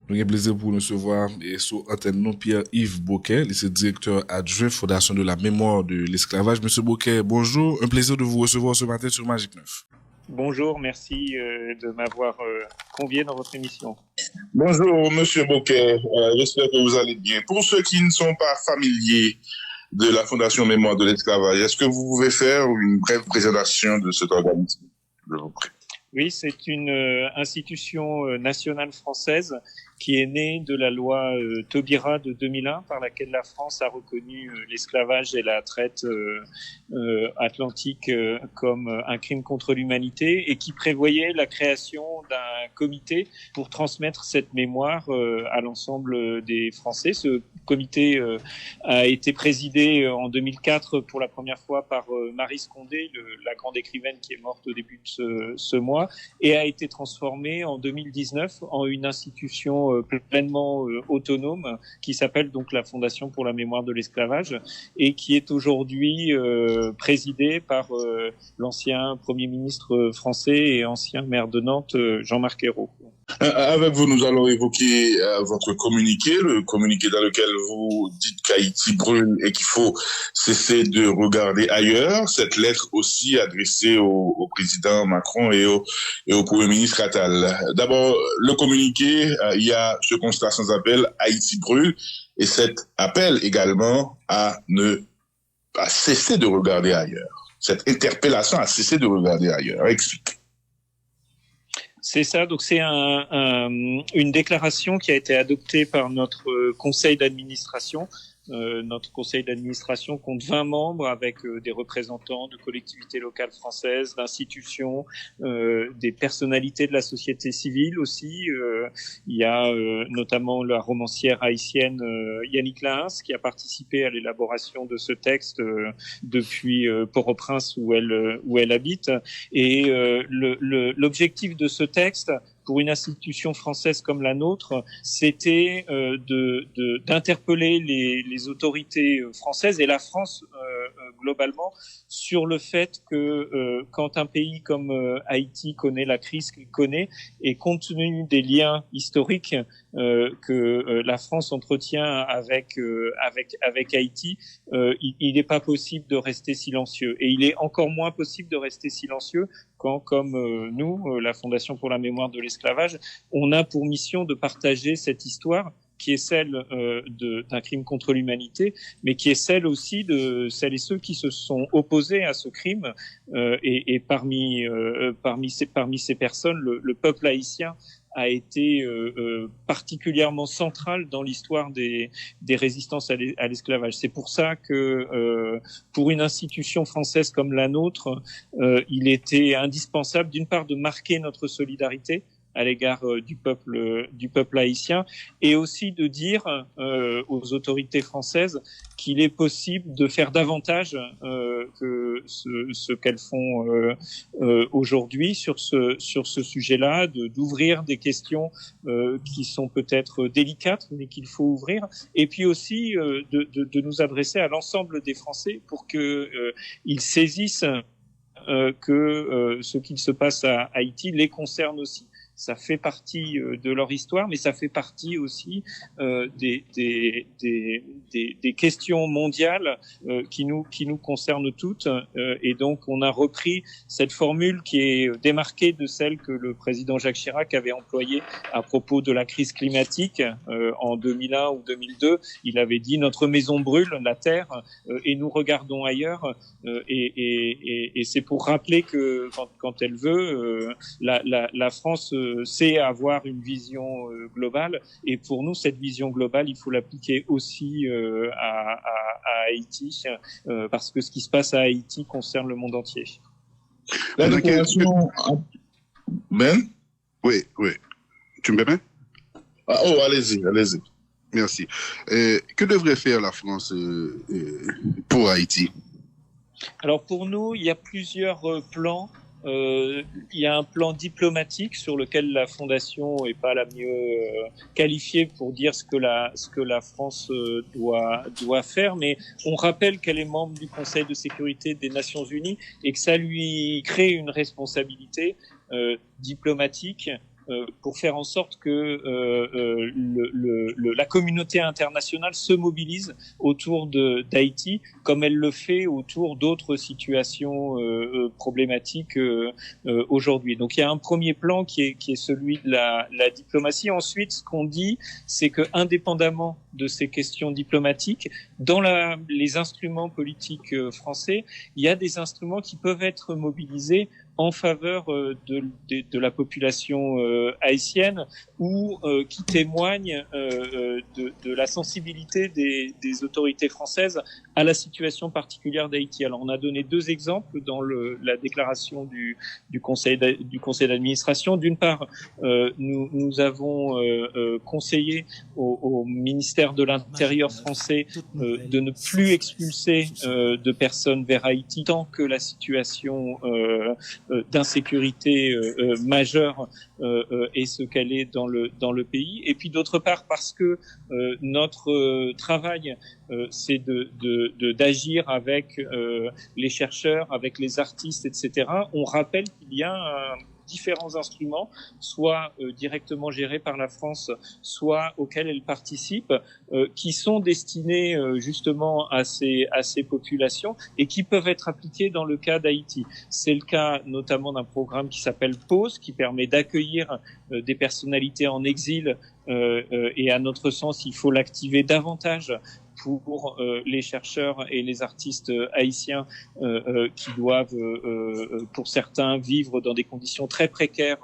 Nous avons plaisir pour nous recevoir et sur antenne nous Pierre-Yves Bouquet, il est directeur adjoint Fondation de la mémoire de l'esclavage. Monsieur Bouquet, bonjour, un plaisir de vous recevoir ce matin sur Magic 9. Bonjour, merci de m'avoir convié dans votre émission. Bonjour, Monsieur Bouquet, j'espère que vous allez bien. Pour ceux qui ne sont pas familiers de la Fondation Mémoire de l'esclavage, est-ce que vous pouvez faire une brève présentation de cet organisme, je vous prie? Oui, c'est une institution nationale française qui est née de la loi Taubira de 2001, par laquelle la France a reconnu l'esclavage et la traite atlantique comme un crime contre l'humanité, et qui prévoyait la création d'un comité pour transmettre cette mémoire à l'ensemble des Français. Ce comité a été présidé en 2004 pour la première fois par Marie Scondé, la grande écrivaine qui est morte au début de ce mois, et a été transformé en 2019 en une institution pleinement autonome qui s'appelle donc la Fondation pour la mémoire de l'esclavage, et qui est aujourd'hui présidée par l'ancien Premier ministre français et ancien maire de Nantes, Jean-Marc Ayrault. Avec vous, nous allons évoquer votre communiqué, le communiqué dans lequel vous dites qu'Haïti brûle et qu'il faut cesser de regarder ailleurs. Cette lettre aussi adressée au président Macron et au Premier ministre Attal. D'abord, le communiqué, il y a ce constat sans appel, Haïti brûle, et cet appel également à cesser de regarder ailleurs. Cette interpellation à cesser de regarder ailleurs. Explique. C'est ça, donc c'est une déclaration qui a été adoptée par notre conseil d'administration. Notre conseil d'administration compte 20 membres avec des représentants de collectivités locales françaises, d'institutions, des personnalités de la société civile aussi. Il y a notamment la romancière haïtienne Yannick Lahens qui a participé à l'élaboration de ce texte depuis Port-au-Prince où elle habite. Et l'objectif de ce texte, pour une institution française comme la nôtre, c'était d'interpeller les autorités françaises et la France globalement sur le fait que quand un pays comme Haïti connaît la crise qu'il connaît, et compte tenu des liens historiques que la France entretient avec Haïti, il n'est pas possible de rester silencieux. Et il est encore moins possible de rester silencieux quand, comme nous, la Fondation pour la mémoire de l'esclavage, on a pour mission de partager cette histoire qui est celle d'un crime contre l'humanité, mais qui est celle aussi de celles et ceux qui se sont opposés à ce crime. Et parmi ces personnes, le peuple haïtien a été particulièrement central dans l'histoire des résistances à l'esclavage. C'est pour ça que pour une institution française comme la nôtre, il était indispensable d'une part de marquer notre solidarité à l'égard du peuple haïtien, et aussi de dire aux autorités françaises qu'il est possible de faire davantage que ce qu'elles font aujourd'hui sur ce sujet-là, d'ouvrir des questions qui sont peut-être délicates, mais qu'il faut ouvrir, et puis aussi de nous adresser à l'ensemble des Français pour qu'ils saisissent que ce qu'il se passe à Haïti les concerne aussi. Ça fait partie de leur histoire, mais ça fait partie aussi des questions mondiales qui nous concernent toutes. Et donc, on a repris cette formule qui est démarquée de celle que le président Jacques Chirac avait employée à propos de la crise climatique en 2001 ou 2002. Il avait dit « Notre maison brûle, la terre, et nous regardons ailleurs ». Et c'est pour rappeler que quand elle veut, la France c'est avoir une vision globale, et pour nous cette vision globale il faut l'appliquer aussi à Haïti, parce que ce qui se passe à Haïti concerne le monde entier. La déclaration... Ben? Oui. Tu me permets? Allez-y. Merci. Que devrait faire la France pour Haïti? Alors pour nous, il y a plusieurs plans. Il y a un plan diplomatique sur lequel la Fondation n'est pas la mieux qualifiée pour dire ce que la France doit faire, mais on rappelle qu'elle est membre du Conseil de sécurité des Nations Unies et que ça lui crée une responsabilité diplomatique pour faire en sorte que la communauté internationale se mobilise autour d'Haïti, comme elle le fait autour d'autres situations problématiques aujourd'hui. Donc il y a un premier plan qui est celui de la diplomatie. Ensuite, ce qu'on dit, c'est que indépendamment de ces questions diplomatiques, dans les instruments politiques français, il y a des instruments qui peuvent être mobilisés en faveur de la population haïtienne ou qui témoignent de la sensibilité des autorités françaises à la situation particulière d'Haïti. Alors on a donné 2 exemples dans la déclaration du conseil d'administration. D'une part, nous avons conseillé au ministère de l'Intérieur français de ne plus expulser de personnes vers Haïti tant que la situation d'insécurité majeure est ce qu'elle est dans le pays. Et puis d'autre part, parce que notre travail c'est d'agir avec les chercheurs, avec les artistes, etc. On rappelle qu'il y a différents instruments, soit directement gérés par la France, soit auxquels elle participe, qui sont destinés justement à ces populations et qui peuvent être appliqués dans le cas d'Haïti. C'est le cas notamment d'un programme qui s'appelle PAUSE, qui permet d'accueillir des personnalités en exil et à notre sens, il faut l'activer davantage pour les chercheurs et les artistes haïtiens qui doivent, pour certains, vivre dans des conditions très précaires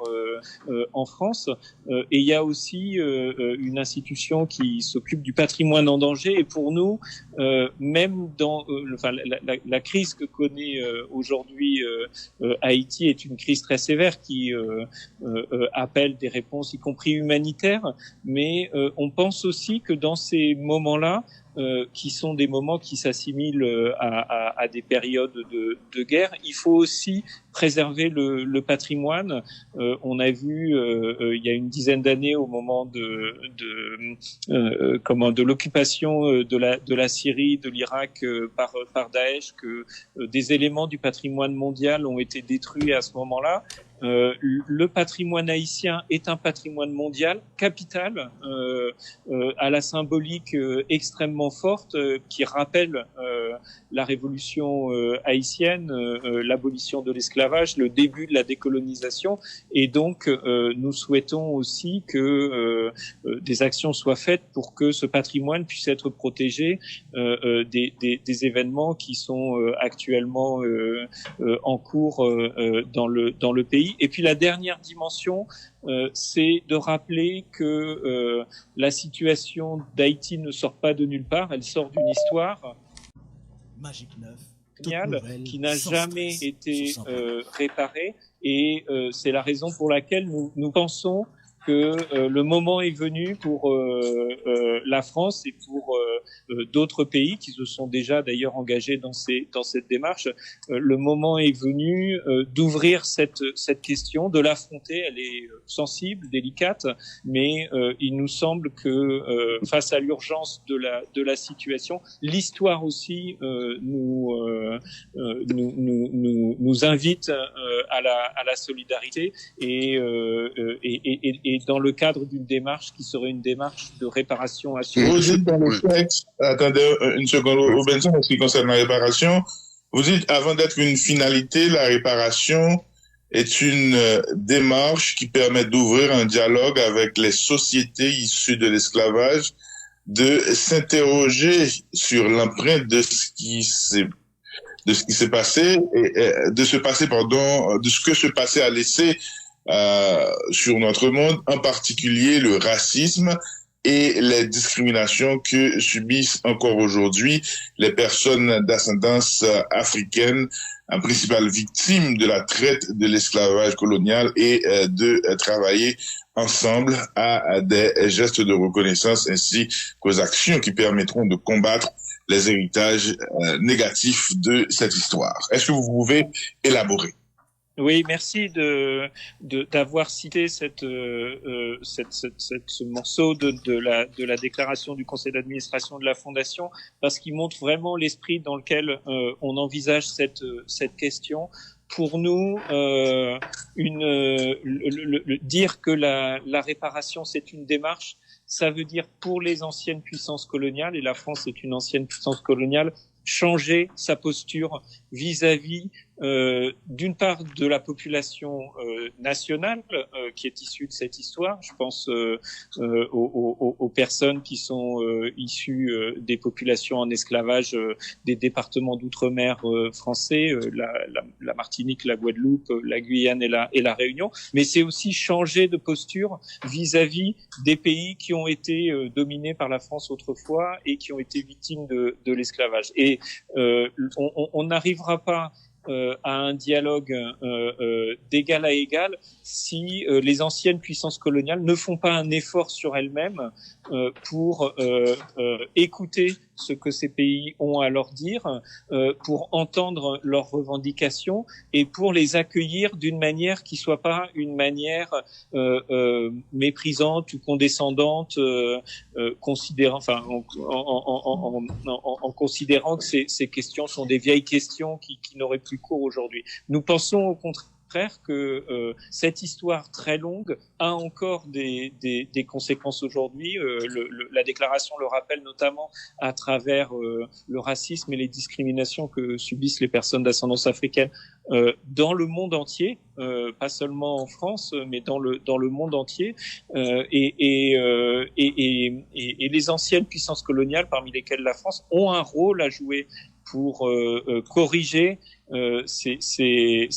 en France. Et il y a aussi une institution qui s'occupe du patrimoine en danger. Et pour nous, même dans la crise que connaît aujourd'hui Haïti est une crise très sévère qui appelle des réponses, y compris humanitaires. Mais on pense aussi que dans ces moments-là, qui sont des moments qui s'assimilent à des périodes de guerre, il faut aussi préserver le patrimoine. On a vu il y a une dizaine d'années, au moment de l'occupation de la Syrie, de l'Irak par Daesh, que des éléments du patrimoine mondial ont été détruits à ce moment-là. Le patrimoine haïtien est un patrimoine mondial capital, à la symbolique extrêmement forte, qui rappelle la révolution haïtienne, l'abolition de l'esclavage, le début de la décolonisation. Et donc, nous souhaitons aussi que des actions soient faites pour que ce patrimoine puisse être protégé des événements qui sont actuellement en cours dans le pays. Et puis la dernière dimension, c'est de rappeler que la situation d'Haïti ne sort pas de nulle part, elle sort d'une histoire qui n'a jamais été réparée, et c'est la raison pour laquelle nous pensons que le moment est venu pour la France et pour d'autres pays qui se sont déjà d'ailleurs engagés dans cette démarche. Le moment est venu d'ouvrir cette question, de l'affronter. Elle est sensible, délicate, mais il nous semble que face à l'urgence de la situation, l'histoire aussi nous invite à la solidarité et dans le cadre d'une démarche qui serait une démarche de réparation assurée. Vous dites dans le texte, attendez une seconde, Robinson, en ce qui concerne la réparation, vous dites, avant d'être une finalité, la réparation est une démarche qui permet d'ouvrir un dialogue avec les sociétés issues de l'esclavage, de s'interroger sur l'empreinte de ce qui s'est passé, de ce que ce passé a laissé sur notre monde, en particulier le racisme et les discriminations que subissent encore aujourd'hui les personnes d'ascendance africaine, principales victimes de la traite de l'esclavage colonial, et de travailler ensemble à des gestes de reconnaissance ainsi qu'aux actions qui permettront de combattre les héritages négatifs de cette histoire. Est-ce que vous pouvez élaborer? Oui, merci d'avoir cité ce morceau de la déclaration du conseil d'administration de la Fondation, parce qu'il montre vraiment l'esprit dans lequel on envisage cette question pour nous, dire que la réparation, c'est une démarche, ça veut dire pour les anciennes puissances coloniales, et la France est une ancienne puissance coloniale, changer sa posture vis-à-vis d'une part de la population nationale qui est issue de cette histoire. Je pense aux personnes qui sont issues des populations en esclavage des départements d'outre-mer français, la Martinique, la Guadeloupe, la Guyane et la Réunion. Mais c'est aussi changer de posture vis-à-vis des pays qui ont été dominés par la France autrefois et qui ont été victimes de l'esclavage. Et on n'arrivera pas à un dialogue d'égal à égal si les anciennes puissances coloniales ne font pas un effort sur elles-mêmes pour écouter ce que ces pays ont à leur dire, pour entendre leurs revendications et pour les accueillir d'une manière qui soit pas une manière méprisante ou condescendante, considérant, enfin, en considérant que ces questions sont des vieilles questions qui n'auraient plus cours aujourd'hui. Nous pensons au contraire que cette histoire très longue a encore des conséquences aujourd'hui. La déclaration le rappelle notamment à travers le racisme et les discriminations que subissent les personnes d'ascendance africaine dans le monde entier, pas seulement en France, mais dans le monde entier. Et les anciennes puissances coloniales, parmi lesquelles la France, ont un rôle à jouer pour corriger ces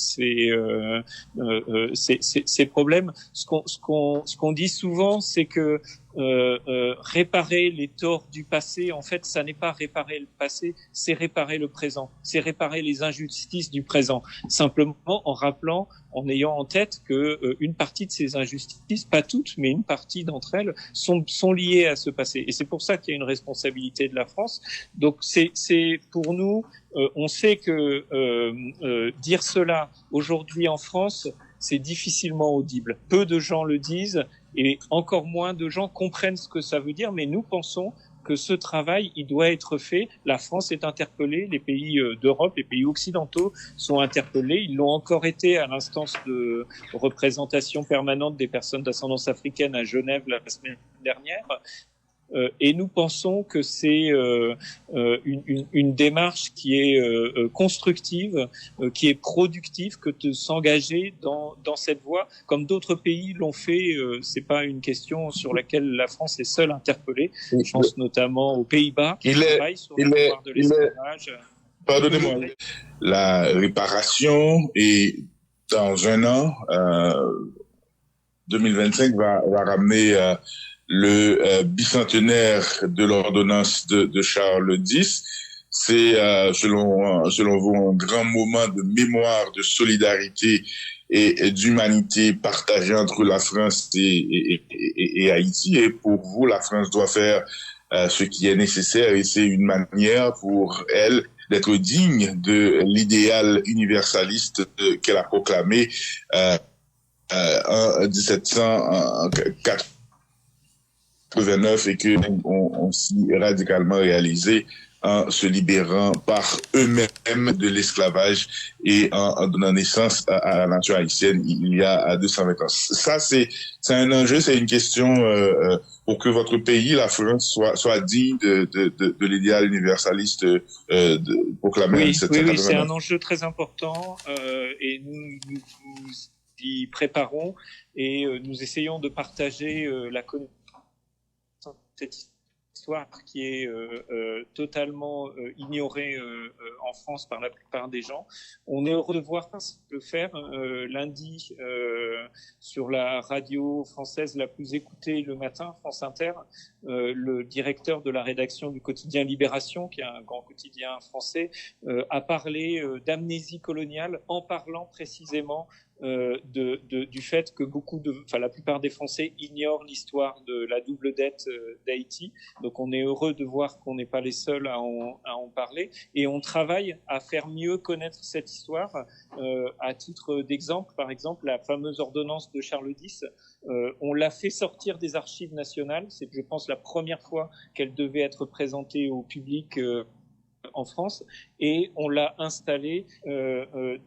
problèmes. Ce qu'on dit souvent, c'est que réparer les torts du passé, en fait, ça n'est pas réparer le passé, c'est réparer le présent, c'est réparer les injustices du présent. Simplement en rappelant, en ayant en tête que une partie de ces injustices, pas toutes, mais une partie d'entre elles, sont liées à ce passé. Et c'est pour ça qu'il y a une responsabilité de la France. Donc c'est pour nous, on sait que dire cela aujourd'hui en France, c'est difficilement audible. Peu de gens le disent et encore moins de gens comprennent ce que ça veut dire, mais nous pensons que ce travail, il doit être fait. La France est interpellée, les pays d'Europe, les pays occidentaux sont interpellés. Ils l'ont encore été à l'instance de représentation permanente des personnes d'ascendance africaine à Genève la semaine dernière. Et nous pensons que c'est une démarche qui est constructive, qui est productive, que de s'engager dans cette voie, comme d'autres pays l'ont fait. C'est pas une question sur laquelle la France est seule interpellée. Je pense notamment aux Pays-Bas qui travaillent sur le pouvoir de l'esclavage. Pardonnez-moi. La réparation est dans un an, 2025 va ramener le bicentenaire de l'ordonnance de Charles X. C'est, selon vous, un grand moment de mémoire, de solidarité et d'humanité partagée entre la France et Haïti. Et pour vous, la France doit faire ce qui est nécessaire, et c'est une manière pour elle d'être digne de l'idéal universaliste qu'elle a proclamé en 1789 et que on s'y radicalement réalisé en se libérant par eux-mêmes de l'esclavage et en donnant naissance à la nation haïtienne il y a 220 ans. Ça, c'est un enjeu, c'est une question pour que votre pays, la France, soit digne de l'idéal universaliste proclamé en 1789. Oui, c'est un enjeu très important et nous y préparons et nous essayons de partager la connaissance cette histoire qui est totalement ignorée en France par la plupart des gens. On est heureux de voir le faire lundi sur la radio française la plus écoutée le matin, France Inter, le directeur de la rédaction du quotidien Libération, qui est un grand quotidien français, a parlé d'amnésie coloniale en parlant précisément du fait que la plupart des Français ignorent l'histoire de la double dette d'Haïti. Donc on est heureux de voir qu'on n'est pas les seuls à en parler, et on travaille à faire mieux connaître cette histoire. À titre d'exemple, par exemple, la fameuse ordonnance de Charles X, on l'a fait sortir des archives nationales. C'est, je pense, la première fois qu'elle devait être présentée au public en France, et on l'a installé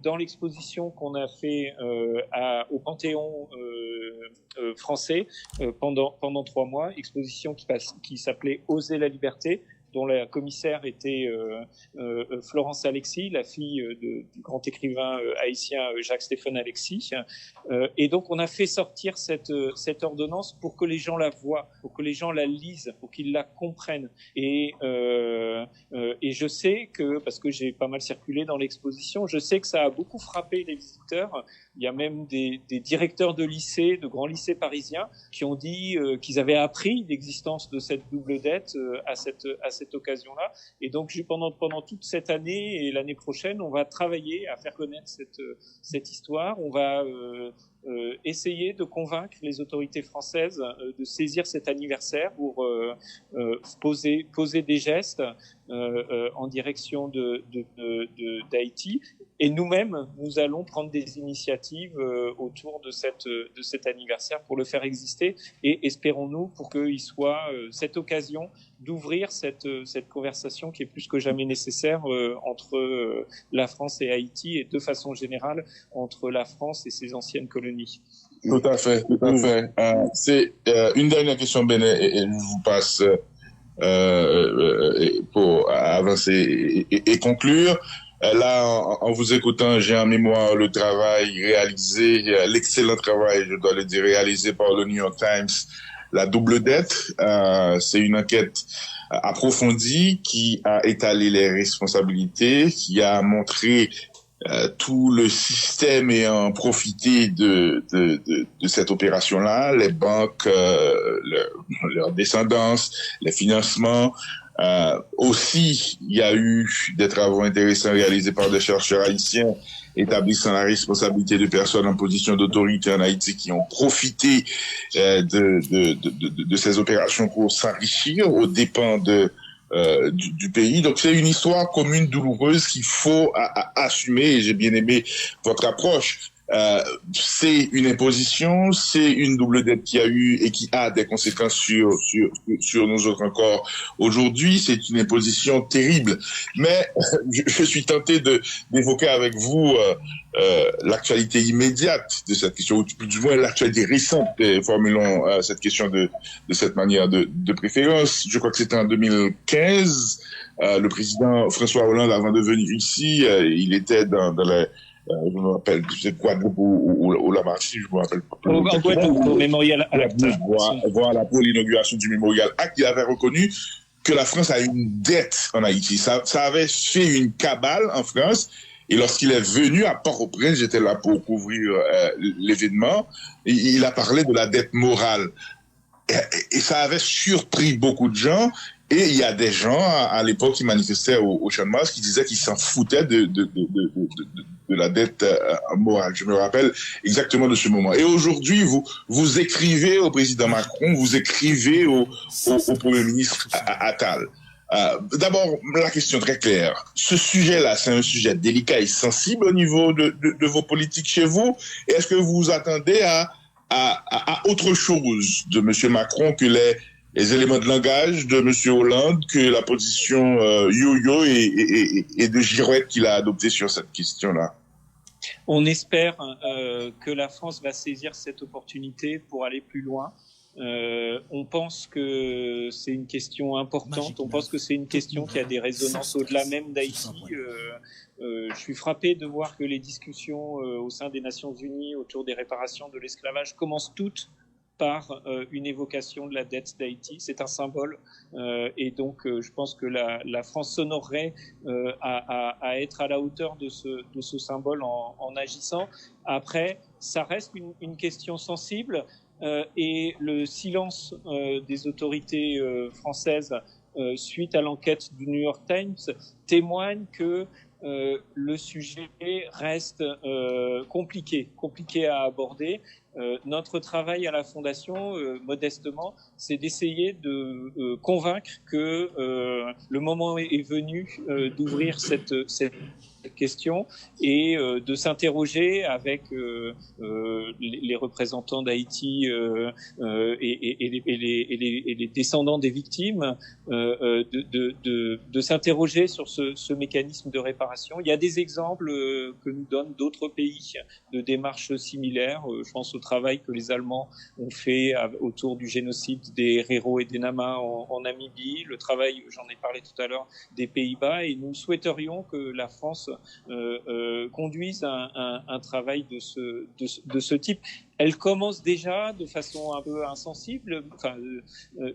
dans l'exposition qu'on a fait au Panthéon français pendant 3 mois, exposition qui s'appelait Oser la liberté, dont la commissaire était Florence Alexis, la fille du grand écrivain haïtien Jacques-Stéphane Alexis. Et donc, on a fait sortir cette ordonnance pour que les gens la voient, pour que les gens la lisent, pour qu'ils la comprennent. Et je sais que, parce que j'ai pas mal circulé dans l'exposition, je sais que ça a beaucoup frappé les visiteurs. Il y a même des directeurs de lycées, de grands lycées parisiens, qui ont dit qu'ils avaient appris l'existence de cette double dette à cette occasion-là. Et donc, pendant toute cette année et l'année prochaine, on va travailler à faire connaître cette histoire. On va essayer de convaincre les autorités françaises de saisir cet anniversaire pour poser des gestes en direction d'Haïti. Et nous-mêmes, nous allons prendre des initiatives autour de cet anniversaire pour le faire exister, et espérons-nous pour qu'il soit cette occasion d'ouvrir cette conversation qui est plus que jamais nécessaire entre la France et Haïti, et de façon générale entre la France et ses anciennes colonies. Tout à fait, tout à fait. C'est une dernière question, Benet, et je vous passe pour avancer et conclure. Là, en vous écoutant, j'ai en mémoire le travail réalisé, l'excellent travail, je dois le dire, réalisé par le New York Times, la double dette. C'est une enquête approfondie qui a étalé les responsabilités, qui a montré tout le système ayant profité de cette opération-là, les banques, leur descendance, les financements. Aussi, il y a eu des travaux intéressants réalisés par des chercheurs haïtiens établissant la responsabilité de personnes en position d'autorité en Haïti qui ont profité de ces opérations pour s'enrichir aux dépens du pays. Donc c'est une histoire commune douloureuse qu'il faut assumer, et j'ai bien aimé votre approche. C'est une imposition, c'est une double dette qui a eu et qui a des conséquences sur nous autres encore aujourd'hui. C'est une imposition terrible. Mais je suis tenté d'évoquer avec vous l'actualité immédiate de cette question, ou du moins l'actualité récente. Formulons cette question de cette manière de préférence. Je crois que c'était en 2015. Le président François Hollande, avant de venir ici, il était dans la je me rappelle, c'est Guadeloupe ou la Martinique, je me rappelle pas. En Guadeloupe, au mémorial Acte. Voilà, pour l'inauguration du mémorial Acte, il avait reconnu que la France a une dette en Haïti. Ça avait fait une cabale en France. Et lorsqu'il est venu à Port-au-Prince, j'étais là pour couvrir l'événement, il a parlé de la dette morale. Et ça avait surpris beaucoup de gens. Et il y a des gens, à l'époque, qui manifestaient au Champ de Mars, qui disaient qu'ils s'en foutaient de la dette morale. Je me rappelle exactement de ce moment. Et aujourd'hui, vous écrivez au président Macron, vous écrivez au Premier ministre Attal. D'abord, la question très claire. Ce sujet-là, c'est un sujet délicat et sensible au niveau de vos politiques chez vous. Et est-ce que vous vous attendez à autre chose de M. Macron que les éléments de langage de M. Hollande, que la position yo-yo et de girouette qu'il a adoptée sur cette question-là? On espère que la France va saisir cette opportunité pour aller plus loin. On pense que c'est une question importante, on pense que c'est une question qui a des résonances au-delà même d'Haïti. Je suis frappé de voir que les discussions au sein des Nations Unies autour des réparations de l'esclavage commencent toutes par une évocation de la dette d'Haïti. C'est un symbole, et donc je pense que la France s'honorerait à être à la hauteur de ce symbole en agissant. Après, ça reste une question sensible, et le silence des autorités françaises suite à l'enquête du New York Times témoigne que le sujet reste compliqué à aborder. Notre travail à la Fondation, modestement, c'est d'essayer de convaincre que le moment est venu d'ouvrir cette cette question et de s'interroger avec les représentants d'Haïti et les descendants des victimes, de s'interroger sur ce mécanisme de réparation. Il y a des exemples que nous donnent d'autres pays de démarches similaires. Je pense au travail que les Allemands ont fait autour du génocide des Herero et des Nama en Namibie, le travail, j'en ai parlé tout à l'heure, des Pays-Bas, et nous souhaiterions que la France conduise un travail de ce type. Elle commence déjà de façon un peu insensible,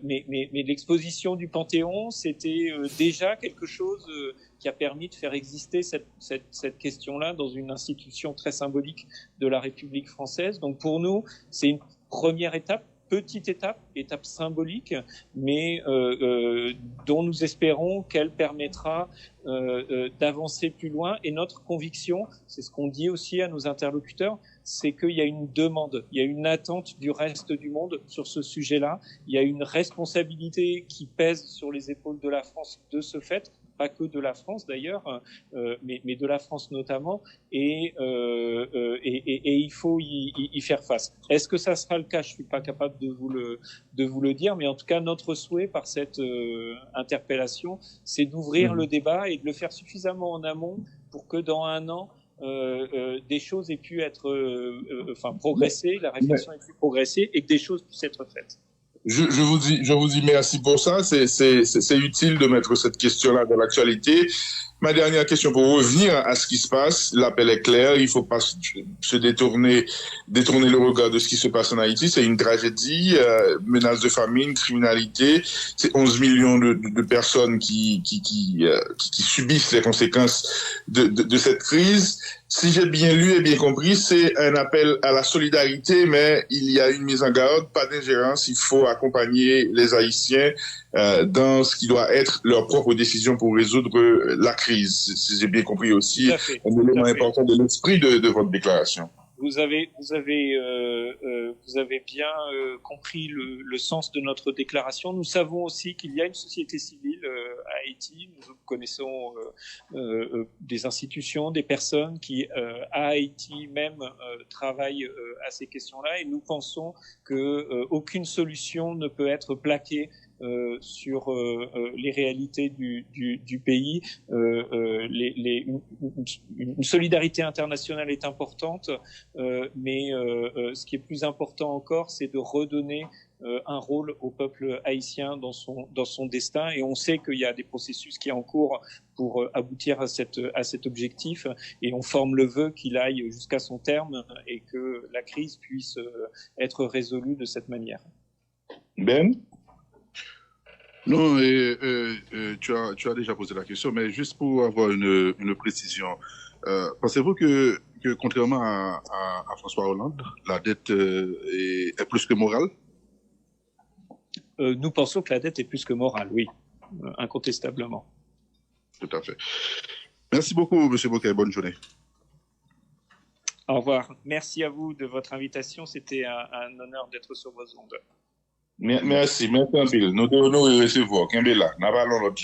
mais l'exposition du Panthéon, c'était déjà quelque chose qui a permis de faire exister cette question-là dans une institution très symbolique de la République française. Donc pour nous, c'est une première étape, petite étape symbolique, mais dont nous espérons qu'elle permettra d'avancer plus loin. Et notre conviction, c'est ce qu'on dit aussi à nos interlocuteurs, c'est qu'il y a une demande, il y a une attente du reste du monde sur ce sujet-là. Il y a une responsabilité qui pèse sur les épaules de la France de ce fait, pas que de la France d'ailleurs, mais de la France notamment, et il faut y faire face. Est-ce que ça sera le cas? Je suis pas capable de vous le dire, mais en tout cas notre souhait par cette interpellation, c'est d'ouvrir le débat et de le faire suffisamment en amont pour que dans un an des choses aient pu être progresser, la réflexion ait pu progresser et que des choses puissent être faites. Je vous dis merci pour ça. C'est utile de mettre cette question-là dans l'actualité. Ma dernière question pour revenir à ce qui se passe. L'appel est clair. Il faut pas se détourner le regard de ce qui se passe en Haïti. C'est une tragédie, menace de famine, criminalité. C'est 11 millions de personnes qui subissent les conséquences de cette crise. Si j'ai bien lu et bien compris, c'est un appel à la solidarité, mais il y a une mise en garde, pas d'ingérence. Il faut accompagner les Haïtiens dans ce qui doit être leur propre décision pour résoudre la crise. Si j'ai bien compris aussi, un élément important de l'esprit de votre déclaration. Vous avez bien compris le sens de notre déclaration. Nous savons aussi qu'il y a une société civile à Haïti. Nous connaissons des institutions, des personnes qui, à Haïti même, travaillent à ces questions-là. Et nous pensons que aucune solution ne peut être plaquée sur les réalités du pays. Une solidarité internationale est importante, mais ce qui est plus important encore, c'est de redonner un rôle au peuple haïtien dans son destin. Et on sait qu'il y a des processus qui sont en cours pour aboutir à cet objectif. Et on forme le vœu qu'il aille jusqu'à son terme et que la crise puisse être résolue de cette manière. Ben? Non, tu as déjà posé la question, mais juste pour avoir une précision, pensez-vous que contrairement à François Hollande, la dette est plus que morale? Nous pensons que la dette est plus que morale, oui, incontestablement. Tout à fait. Merci beaucoup, M. Bouquet. Bonne journée. Au revoir. Merci à vous de votre invitation. C'était un honneur d'être sur vos ondes. Merci un peu. Nous devons nous recevoir. Kimbela, n'a pas l'autre.